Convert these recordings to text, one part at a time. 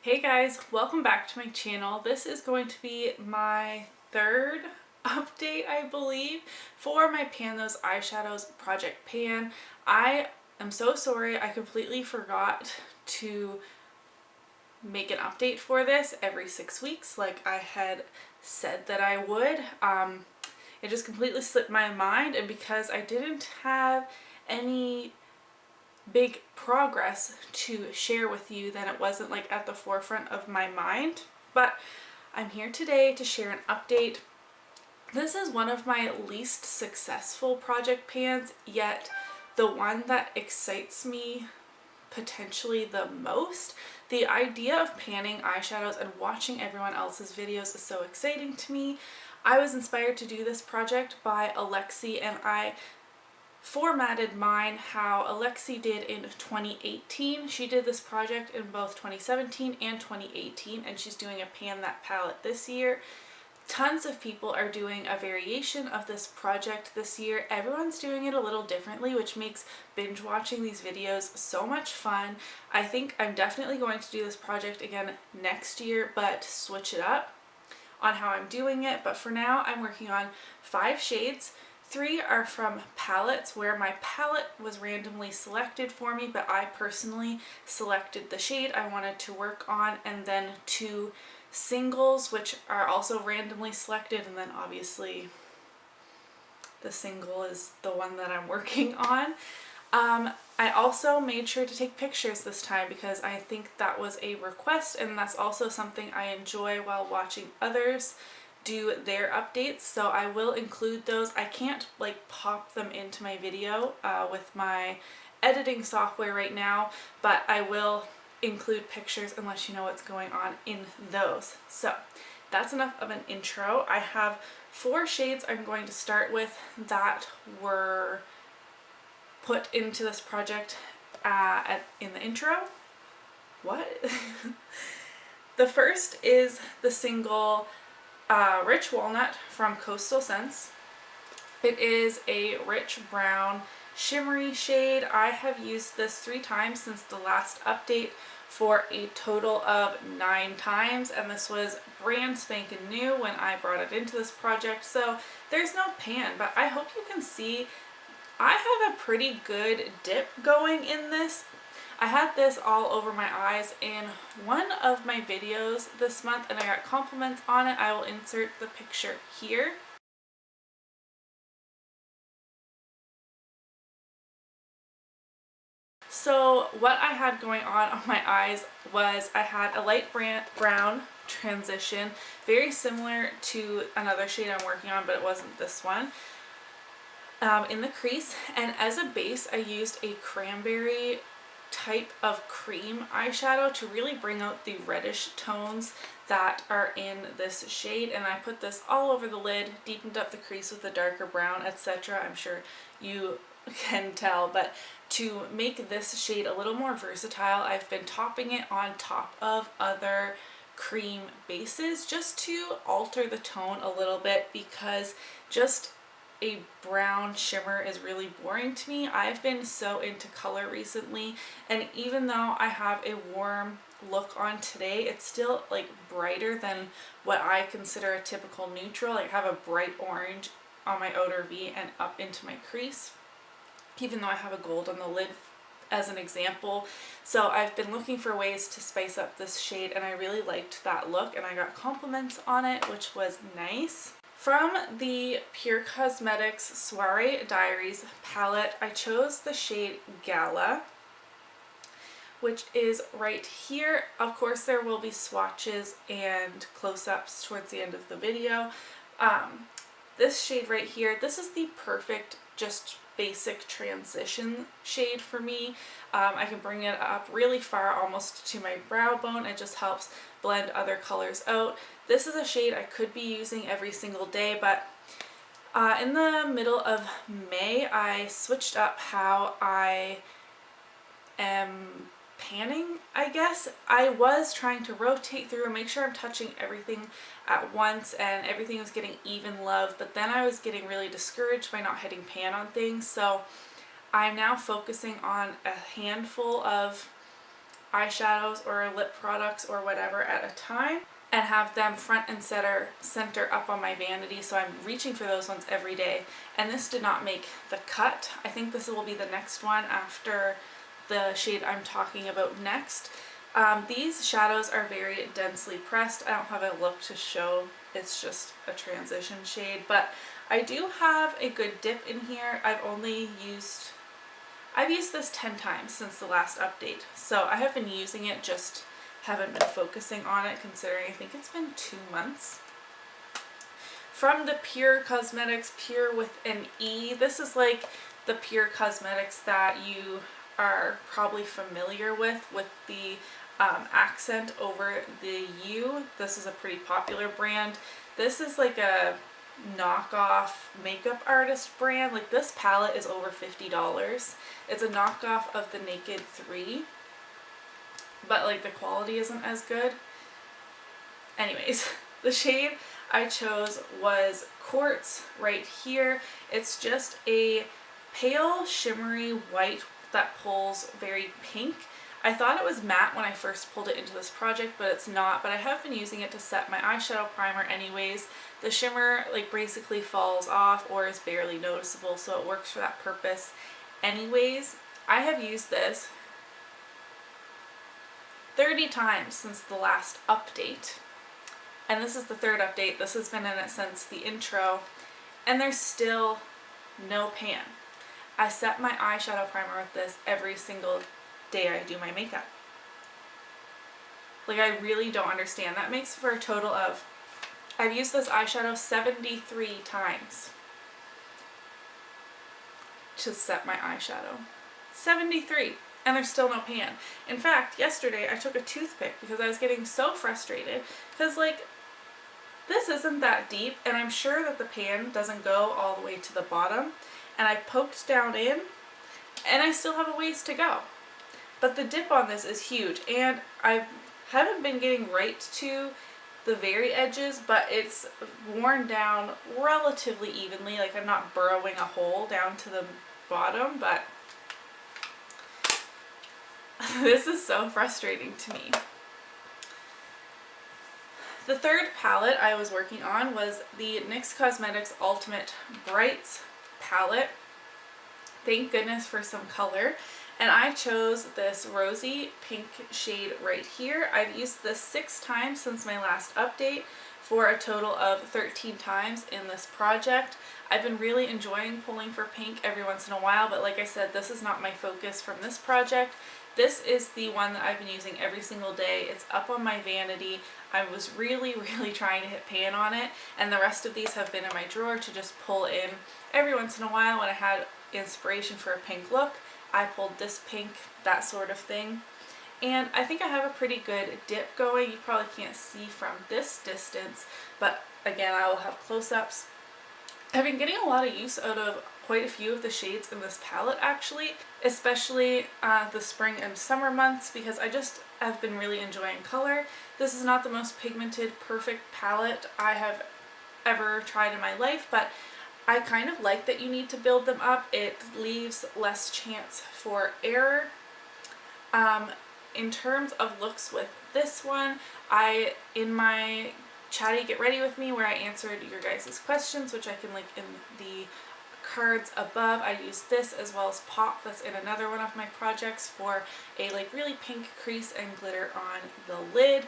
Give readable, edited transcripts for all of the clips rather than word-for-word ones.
Hey guys, welcome back to my channel. This is going to be my third update, I believe, for my Pan Those Eyeshadows project pan. I am so sorry, I completely forgot to make an update for this every 6 weeks like I had said that I would. It just completely slipped my mind, and because I didn't have any big progress to share with you, then it wasn't like at the forefront of my mind. But I'm here today to share an update. This is one of my least successful project pans, yet the one that excites me potentially the most. The idea of panning eyeshadows and watching everyone else's videos is so exciting to me. I was inspired to do this project by Alexi, and I formatted mine how Alexi did in 2018. She did this project in both 2017 and 2018, and she's doing a Pan That palette this year. Tons of people are doing a variation of this project this year. Everyone's doing it a little differently, which makes binge watching these videos so much fun. I think I'm definitely going to do this project again next year, but switch it up on how I'm doing it. But for now, I'm working on 5 shades. 3 are from palettes where my palette was randomly selected for me, but I personally selected the shade I wanted to work on, and then 2 singles, which are also randomly selected, and then obviously the single is the one that I'm working on. I also made sure to take pictures this time because I think that was a request, and that's also something I enjoy while watching others do their updates, so I will include those. I can't like pop them into my video with my editing software right now, but I will include pictures and let you know what's going on in those. So that's enough of an intro. I have 4 shades I'm going to start with that were put into this project in the intro. What? The first is the single Rich Walnut from Coastal Scents. It is a rich brown shimmery shade. I have used this 3 times since the last update for a total of 9 times, and this was brand spanking new when I brought it into this project, so there's no pan, but I hope you can see I have a pretty good dip going in this. I had this all over my eyes in one of my videos this month, and I got compliments on it. I will insert the picture here. So what I had going on my eyes was I had a light brown transition, very similar to another shade I'm working on, but it wasn't this one, in the crease. And as a base, I used a cranberry type of cream eyeshadow to really bring out the reddish tones that are in this shade, and I put this all over the lid, deepened up the crease with a darker brown, etc. I'm sure you can tell, but to make this shade a little more versatile, I've been topping it on top of other cream bases just to alter the tone a little bit, because just a brown shimmer is really boring to me. I've been so into color recently, and even though I have a warm look on today, it's still like brighter than what I consider a typical neutral. Like I have a bright orange on my outer V and up into my crease, even though I have a gold on the lid as an example. So I've been looking for ways to spice up this shade, and I really liked that look, and I got compliments on it, which was nice. From the Pure Cosmetics Soiree Diaries palette, I chose the shade Gala, which is right here. Of course, there will be swatches and close-ups towards the end of the video. This shade right here, this is the perfect, just basic transition shade for me. I can bring it up really far, almost to my brow bone. It just helps blend other colors out. This is a shade I could be using every single day, but in the middle of May, I switched up how I am panning, I guess. I was trying to rotate through and make sure I'm touching everything at once and everything was getting even love, but then I was getting really discouraged by not hitting pan on things, so I'm now focusing on a handful of eyeshadows or lip products or whatever at a time and have them front and center up on my vanity, so I'm reaching for those ones every day. And this did not make the cut. I think this will be the next one after the shade I'm talking about next. These shadows are very densely pressed. I don't have a look to show, it's just a transition shade, but I do have a good dip in here. I've used this 10 times since the last update, so I have been using it, just haven't been focusing on it considering I think it's been 2 months. From the Pure Cosmetics, Pure with an E, this is like the Pure Cosmetics that you are probably familiar with the accent over the U. This is a pretty popular brand. This is like a knockoff makeup artist brand. Like, this palette is over $50. It's a knockoff of the Naked 3, but like the quality isn't as good. Anyways, the shade I chose was Quartz right here. It's just a pale shimmery white that pulls very pink. I thought it was matte when I first pulled it into this project, but it's not. But I have been using it to set my eyeshadow primer anyways. The shimmer like basically falls off or is barely noticeable, so it works for that purpose anyways. I have used this 30 times since the last update, and this is the third update. This has been in it since the intro, and there's still no pan. I set my eyeshadow primer with this every single day I do my makeup. Like, I really don't understand. That makes for a total of, I've used this eyeshadow 73 times to set my eyeshadow. 73! And there's still no pan. In fact, yesterday I took a toothpick because I was getting so frustrated because, like, this isn't that deep and I'm sure that the pan doesn't go all the way to the bottom, and I poked down in and I still have a ways to go. But the dip on this is huge, and I haven't been getting right to the very edges, but it's worn down relatively evenly. Like, I'm not burrowing a hole down to the bottom, but this is so frustrating to me. The third palette I was working on was the NYX Cosmetics Ultimate Brights palette. Thank goodness for some color. And I chose this rosy pink shade right here. I've used this 6 times since my last update for a total of 13 times in this project. I've been really enjoying pulling for pink every once in a while, but like I said, this is not my focus from this project. This is the one that I've been using every single day. It's up on my vanity. I was really trying to hit pan on it, and the rest of these have been in my drawer to just pull in every once in a while when I had inspiration for a pink look. I pulled this pink, that sort of thing. And I think I have a pretty good dip going. You probably can't see from this distance, but again, I will have close-ups. I've been getting a lot of use out of quite a few of the shades in this palette actually, especially the spring and summer months, because I just have been really enjoying color. This is not the most pigmented, perfect palette I have ever tried in my life, but I kind of like that you need to build them up. It leaves less chance for error. In terms of looks with this one, in my Chatty Get Ready With Me, where I answered your guys' questions, which I can link in the cards above, I used this as well as Pop, that's in another one of my projects, for a like really pink crease and glitter on the lid.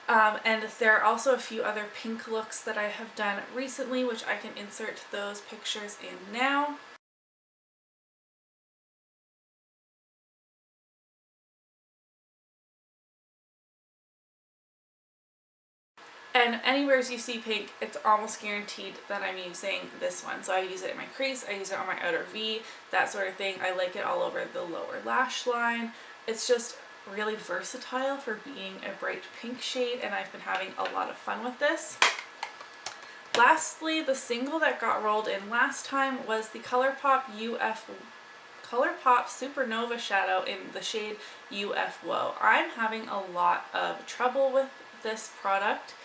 And there are also a few other pink looks that I have done recently, which I can insert those pictures in now. And anywhere you see pink, it's almost guaranteed that I'm using this one. So I use it in my crease, I use it on my outer V, that sort of thing. I like it all over the lower lash line. It's just really versatile for being a bright pink shade, and I've been having a lot of fun with this. Lastly, the single that got rolled in last time was the ColourPop Supernova Shadow in the shade UFO. I'm having a lot of trouble with this product.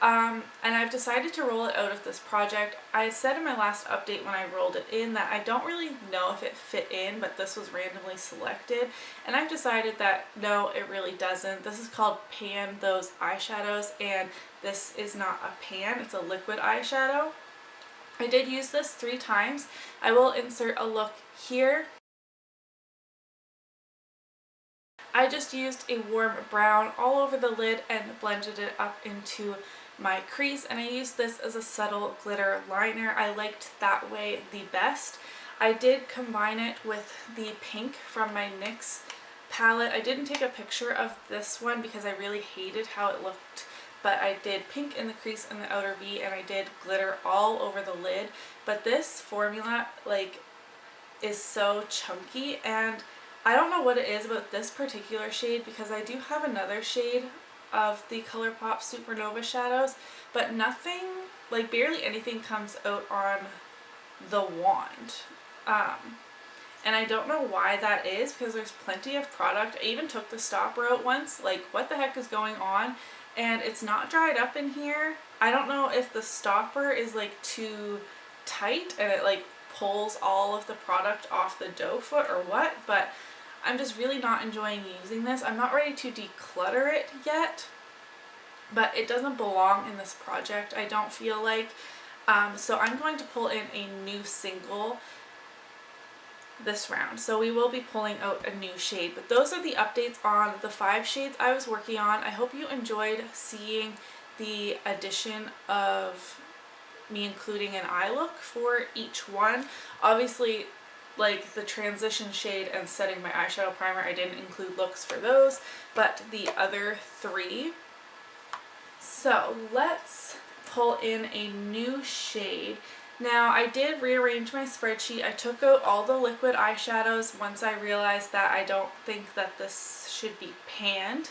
And I've decided to roll it out of this project. I said in my last update when I rolled it in that I don't really know if it fit in, but this was randomly selected. And I've decided that no, it really doesn't. This is called Pan Those Eyeshadows, and this is not a pan, it's a liquid eyeshadow. I did use this 3 times. I will insert a look here. I just used a warm brown all over the lid and blended it up into my crease, and I used this as a subtle glitter liner. I liked that way the best. I did combine it with the pink from my NYX palette. I didn't take a picture of this one because I really hated how it looked, but I did pink in the crease and the outer V, and I did glitter all over the lid. But this formula like is so chunky, and I don't know what it is about this particular shade because I do have another shade of the ColourPop Supernova shadows, but nothing, like barely anything comes out on the wand. And I don't know why that is because there's plenty of product. I even took the stopper out once, like what the heck is going on? And it's not dried up in here. I don't know if the stopper is like too tight and it like pulls all of the product off the dough foot or what, but I'm just really not enjoying using this. I'm not ready to declutter it yet, but it doesn't belong in this project, I don't feel like. So I'm going to pull in a new single this round. So we will be pulling out a new shade, but those are the updates on the 5 shades I was working on. I hope you enjoyed seeing the addition of me including an eye look for each one. Obviously, like the transition shade and setting my eyeshadow primer, I didn't include looks for those, but the other 3. So let's pull in a new shade. Now I did rearrange my spreadsheet. I took out all the liquid eyeshadows once I realized that I don't think that this should be panned.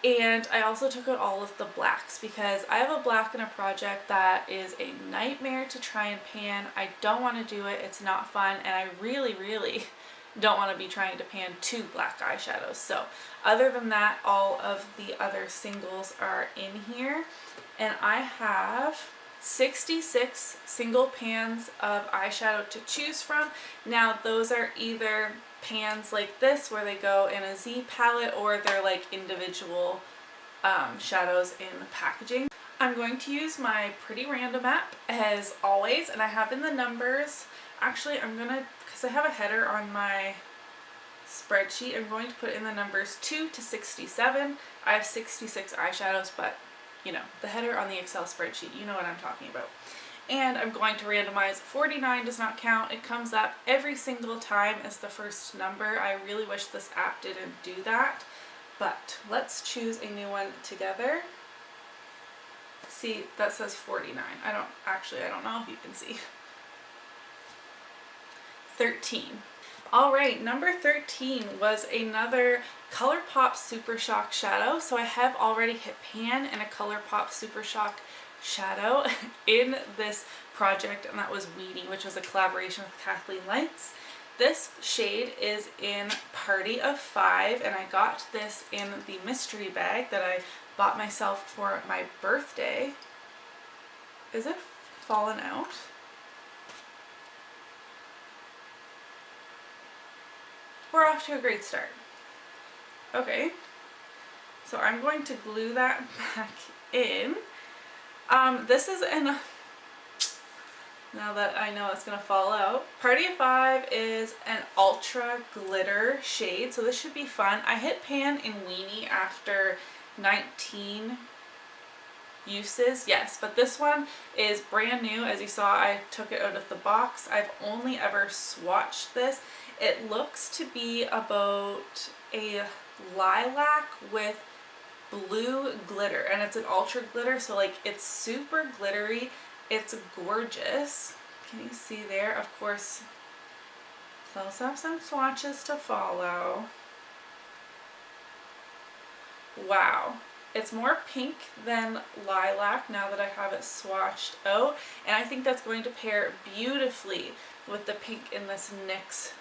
And I also took out all of the blacks because I have a black in a project that is a nightmare to try and pan. I don't want to do it. It's not fun, and I really don't want to be trying to pan 2 black eyeshadows. So other than that, all of the other singles are in here, and I have 66 single pans of eyeshadow to choose from. Now those are either pans like this where they go in a Z palette, or they're like individual shadows in packaging. I'm going to use my Pretty Random app as always, and I have in the numbers. Actually, I'm gonna, because I have a header on my spreadsheet, I'm going to put in the numbers 2 to 67. I have 66 eyeshadows, but you know, the header on the Excel spreadsheet, you know what I'm talking about. And I'm going to randomize. 49 does not count. It comes up every single time as the first number. I really wish this app didn't do that, but let's choose a new one together. See, that says 49. I don't know if you can see. 13. Alright, number 13 was another ColourPop Super Shock shadow. So I have already hit pan and a ColourPop Super Shock shadow in this project, and that was Weedy, which was a collaboration with Kathleen Lights. This shade is in Party of 5, and I got this in the mystery bag that I bought myself for my birthday. Is it fallen out? We're off to a great start. Okay, so I'm going to glue that back in. This is in, now that I know it's going to fall out. Party of 5 is an ultra glitter shade, so this should be fun. I hit pan in Weenie after 19 uses, yes, but this one is brand new. As you saw, I took it out of the box. I've only ever swatched this. It looks to be about a lilac with blue glitter, and it's an ultra glitter, so like it's super glittery. It's gorgeous. Can you see there? Of course, close-ups and swatches to follow. Wow. It's more pink than lilac now that I have it swatched out, and I think that's going to pair beautifully with the pink in this NYX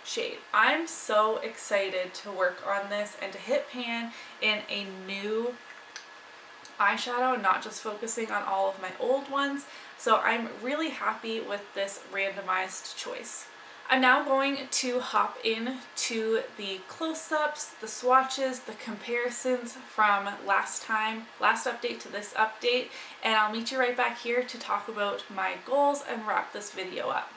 shade. I'm so excited to work on this and to hit pan in a new eyeshadow and not just focusing on all of my old ones. So I'm really happy with this randomized choice. I'm now going to hop into the close-ups, the swatches, the comparisons from last update to this update, and I'll meet you right back here to talk about my goals and wrap this video up.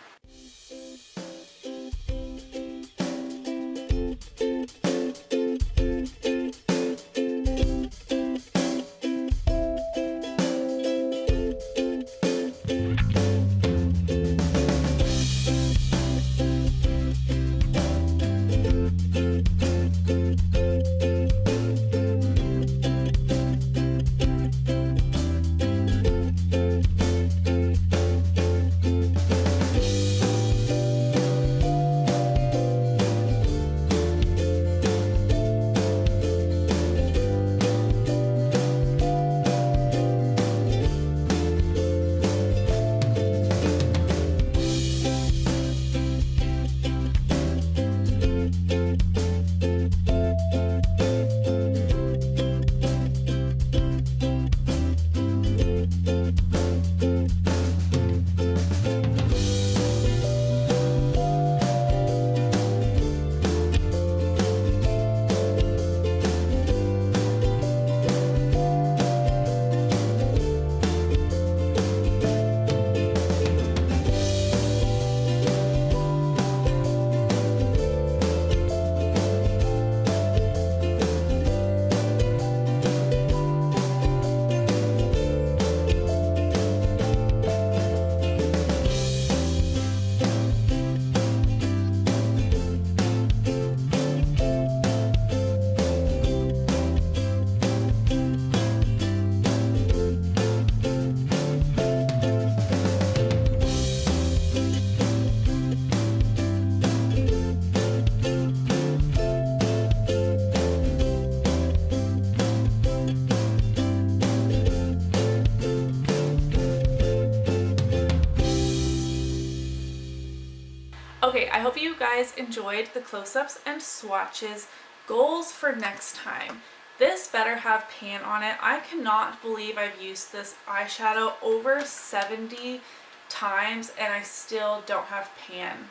Okay, I hope you guys enjoyed the close-ups and swatches. Goals for next time. This better have pan on it. I cannot believe I've used this eyeshadow over 70 times and I still don't have pan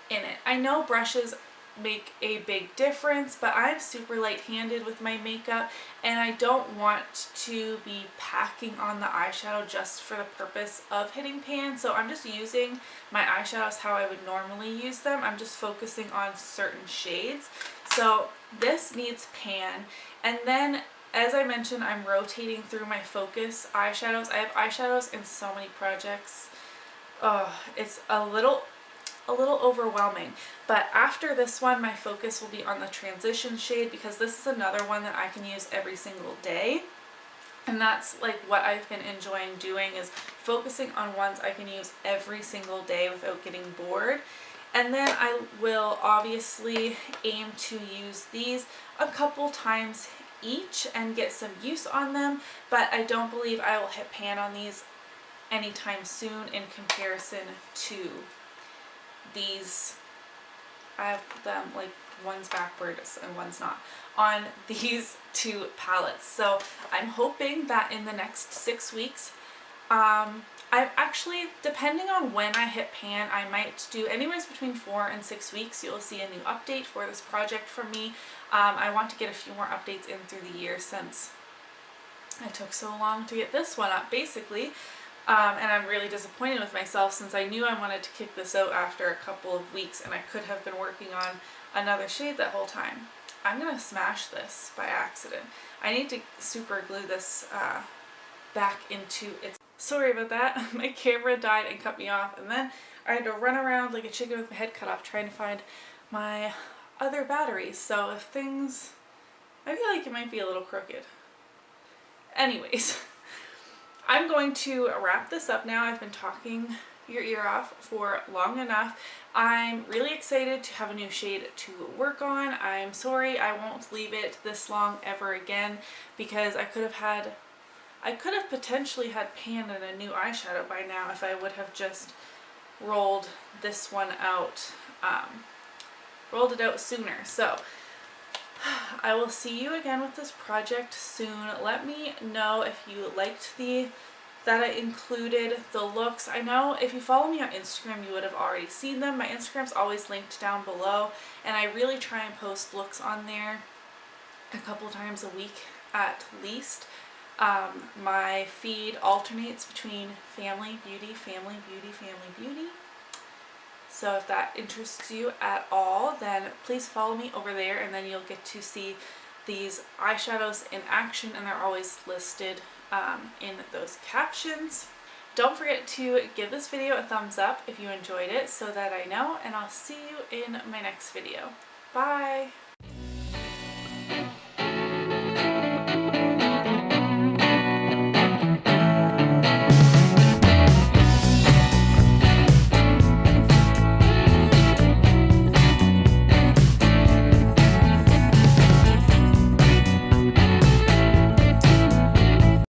in it. I know brushes make a big difference, but I'm super light-handed with my makeup and I don't want to be packing on the eyeshadow just for the purpose of hitting pan. So I'm just using my eyeshadows how I would normally use them. I'm just focusing on certain shades. So this needs pan. And then, as I mentioned, I'm rotating through my focus eyeshadows. I have eyeshadows in so many projects. Oh, it's a little overwhelming, but after this one my focus will be on the transition shade because this is another one that I can use every single day, and that's like what I've been enjoying doing, is focusing on ones I can use every single day without getting bored. And then I will obviously aim to use these a couple times each and get some use on them, but I don't believe I will hit pan on these anytime soon in comparison to these. I have them like one's backwards and one's not on these two palettes. So I'm hoping that in the next 6 weeks, I'm actually, depending on when I hit pan, I might do anywhere between 4 and 6 weeks. You'll see a new update for this project from me. I want to get a few more updates in through the year since I took so long to get this one up, basically. And I'm really disappointed with myself since I knew I wanted to kick this out after a couple of weeks and I could have been working on another shade that whole time. I'm going to smash this by accident. I need to super glue this back into its... Sorry about that. My camera died and cut me off, and then I had to run around like a chicken with my head cut off trying to find my other batteries. So if things... I feel like it might be a little crooked. Anyways... I'm going to wrap this up now. I've been talking your ear off for long enough. I'm really excited to have a new shade to work on. I'm sorry I won't leave it this long ever again because I could have potentially had pan in a new eyeshadow by now if I would have just rolled this one out, rolled it out sooner. So I will see you again with this project soon. Let me know if you liked that I included the looks. I know if you follow me on Instagram, you would have already seen them. My Instagram's always linked down below, and I really try and post looks on there a couple times a week at least. My feed alternates between family, beauty, family, beauty, family, beauty. So if that interests you at all, then please follow me over there, and then you'll get to see these eyeshadows in action, and they're always listed in those captions. Don't forget to give this video a thumbs up if you enjoyed it so that I know, and I'll see you in my next video. Bye!